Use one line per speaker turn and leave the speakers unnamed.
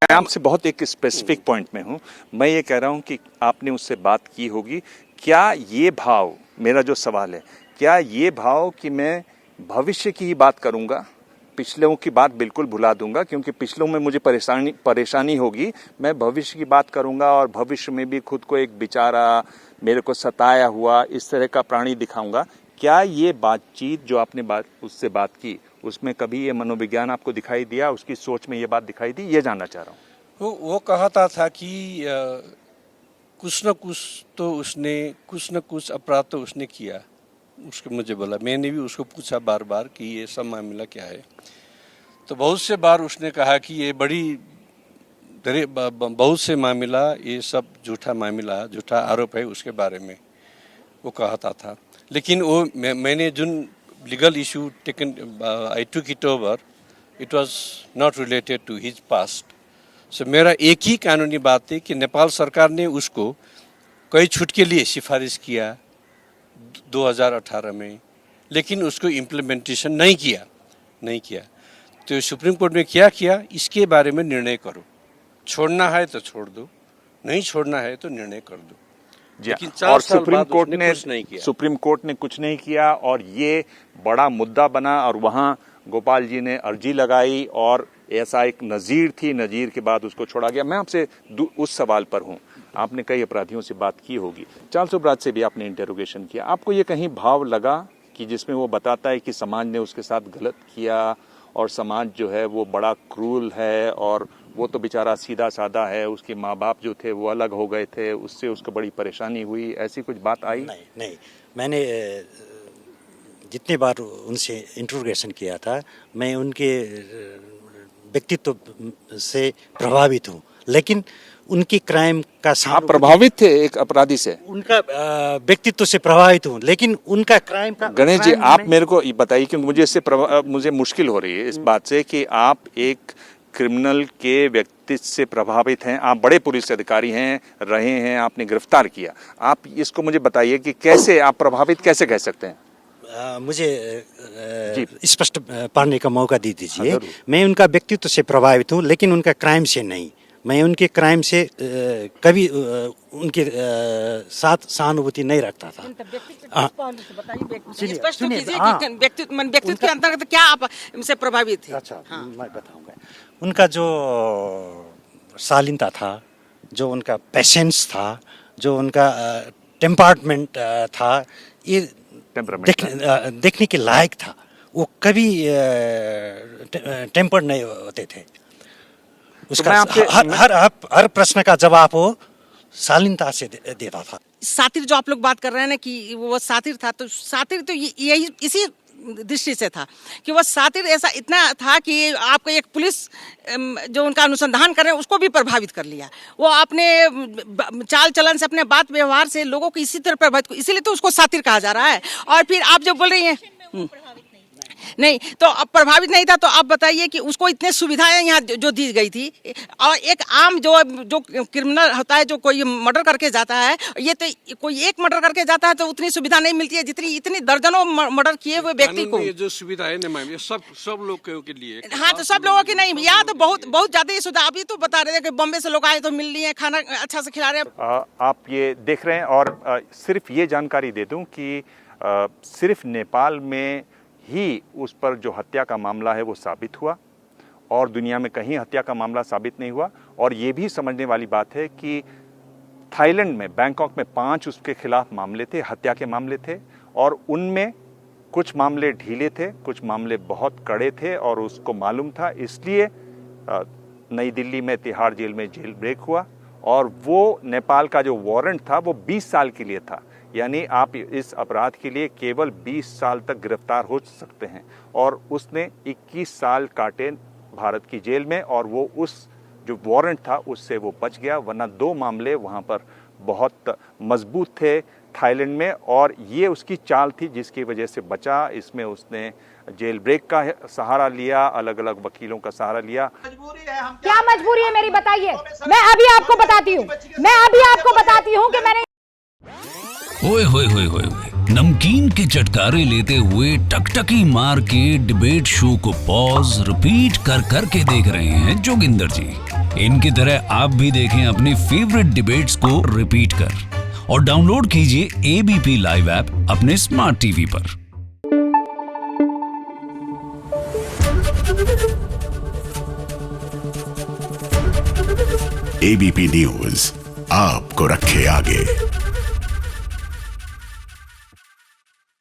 मैं आपसे बहुत एक स्पेसिफिक पॉइंट में हूँ। मैं ये कह रहा हूँ कि आपने उससे बात की होगी। क्या ये भाव, मेरा जो सवाल है, क्या ये भाव कि मैं भविष्य की ही बात करूँगा, पिछलों की बात बिल्कुल भुला दूंगा, क्योंकि पिछलों में मुझे परेशानी होगी, मैं भविष्य की बात करूँगा और भविष्य में भी खुद को एक बेचारा, मेरे को सताया हुआ इस तरह का प्राणी दिखाऊंगा। क्या ये बातचीत जो आपने उससे बात की, उसमें कभी ये मनोविज्ञान आपको दिखाई दिया, उसकी सोच में ये बात दिखाई दी? ये जानना चाह रहा हूँ।
वो कहता था कि कुछ न कुछ तो उसने, कुछ न कुछ अपराध तो उसने किया। उसको मुझे बोला, मैंने भी उसको पूछा बार बार कि ये सब मामला क्या है। तो बहुत से बार उसने कहा कि ये बहुत से मामला, ये सब झूठा मामला, झूठा आरोप है उसके बारे में वो कहता था। लेकिन वो मैंने जो legal issue taken, I took it over, it was not related to his past. So मेरा एक ही कानूनी बात है कि नेपाल सरकार ने उसको कई छूट के लिए सिफारिश किया 2018 में, लेकिन उसको इम्प्लीमेंटेशन नहीं किया। तो सुप्रीम कोर्ट ने क्या किया, इसके बारे में निर्णय करो, छोड़ना है तो छोड़ दो, नहीं छोड़ना है तो निर्णय कर दो।
लेकिन और सुप्रीम कोर्ट ने कुछ नहीं किया और ये बड़ा मुद्दा बना और वहां गोपाल जी ने अर्जी लगाई और ऐसा एक नजीर थी, नजीर के बाद उसको छोड़ा गया। मैं आपसे उस सवाल पर हूं, आपने कई अपराधियों से बात की होगी, चार्ल्स सुब्राज से भी आपने इंटरोगेशन किया, आपको ये कहीं भाव लगा कि जिसमें वो बताता है कि समाज ने उसके साथ गलत किया और समाज जो है वो बड़ा क्रूल है और वो तो बेचारा सीधा साधा है, उसके माँ बाप जो थे वो अलग हो गए थे, उससे उसको बड़ी परेशानी हुई, ऐसी कुछ बात आई?
नहीं, मैंने जितनी बार उनसे इंटरोगेशन किया था, मैं उनके व्यक्तित्व से प्रभावित हूँ, लेकिन उनकी क्राइम का
आप प्रभावित थे एक अपराधी से?
उनका व्यक्तित्व से प्रभावित हूँ, लेकिन उनका क्राइम का।
गणेश जी, आप मेरे को बताइए, क्योंकि मुझे इससे मुझे मुश्किल हो रही है इस बात से कि आप एक क्रिमिनल के व्यक्तित्व से प्रभावित हैं, आप बड़े पुलिस अधिकारी हैं, रहे हैं, आपने गिरफ्तार किया, आप इसको मुझे बताइए कि कैसे आप प्रभावित कैसे कह सकते हैं?
मुझे स्पष्ट पढ़ने का मौका दे दीजिए। मैं उनका व्यक्तित्व से प्रभावित हूँ, लेकिन उनका क्राइम से नहीं। मैं उनके क्राइम से कभी उनके साथ सहानुभूति नहीं रखता था।
व्यक्तित्व के अंतर्गत क्या आप इनसे प्रभावित थे?
अच्छा, मैं बताऊंगा। उनका जो शालीनता था, जो उनका पेशेंस था, जो उनका टेम्परमेंट था, ये देखने के लायक था। वो कभी टेम्पर्ड नहीं होते थे। उसका हर प्रश्न का जवाब वो शालीनता से देता था।
सातिर जो आप लोग बात कर रहे हैं ना कि वो सातिर था, तो सातिर तो यही इसी दृष्टि से था कि वह सातिर ऐसा इतना था कि आपको एक पुलिस जो उनका अनुसंधान कर रहे हैं उसको भी प्रभावित कर लिया। वो अपने चाल चलन से, अपने बात व्यवहार से लोगों को इसी तरह प्रभावित, इसीलिए तो उसको सातिर कहा जा रहा है। और फिर आप जो बोल रही हैं नहीं, तो अब प्रभावित नहीं था, तो आप बताइए कि उसको इतने सुविधाएं यहाँ जो दी गई थी, और एक आम जो क्रिमिनल होता है, जो कोई मर्डर करके जाता है, ये तो कोई एक मर्डर करके जाता है तो उतनी सुविधा नहीं मिलती है जितनी इतनी दर्जनों मर्डर किए हुए व्यक्ति को।
ये जो सुविधा है ना, ये सब लोगों के लिए।
हाँ, तो सब लोगों की नहीं, यहाँ तो बहुत ज्यादा ही सुविधा। अभी तो बता रहे थे कि बॉम्बे से लोग आए तो मिल लिए, खाना अच्छा से खिला रहे हैं।
आप ये देख रहे हैं। और सिर्फ ये जानकारी दे दूं कि सिर्फ नेपाल में ही उस पर जो हत्या का मामला है वो साबित हुआ और दुनिया में कहीं हत्या का मामला साबित नहीं हुआ। और ये भी समझने वाली बात है कि थाईलैंड में, बैंकॉक में 5 उसके खिलाफ मामले थे, हत्या के मामले थे, और उनमें कुछ मामले ढीले थे, कुछ मामले बहुत कड़े थे और उसको मालूम था। इसलिए नई दिल्ली में तिहाड़ जेल में जेल ब्रेक हुआ और वो नेपाल का जो वारंट था वो 20 साल के लिए था। यानी आप इस अपराध के लिए केवल 20 साल तक गिरफ्तार हो सकते हैं, और उसने 21 साल काटे भारत की जेल में, और वो उस जो वारंट था उससे वो बच गया, वरना 2 मामले वहाँ पर बहुत मजबूत थे थाईलैंड में, और ये उसकी चाल थी जिसकी वजह से बचा। इसमें उसने जेल ब्रेक का सहारा लिया, अलग अलग वकीलों का सहारा लिया।
क्या मजबूरी है मेरी, बताइए। मैं अभी आपको बताती हूँ कि मैंने
ओए होए होए होए, नमकीन के चटकारे लेते हुए टकटकी मार के डिबेट शो को पॉज रिपीट कर करके देख रहे हैं जोगिंदर जी। इनकी तरह आप भी देखें अपनी फेवरेट डिबेट्स को रिपीट कर और डाउनलोड कीजिए एबीपी लाइव ऐप अपने स्मार्ट टीवी पर।
एबीपी न्यूज आपको रखे आगे।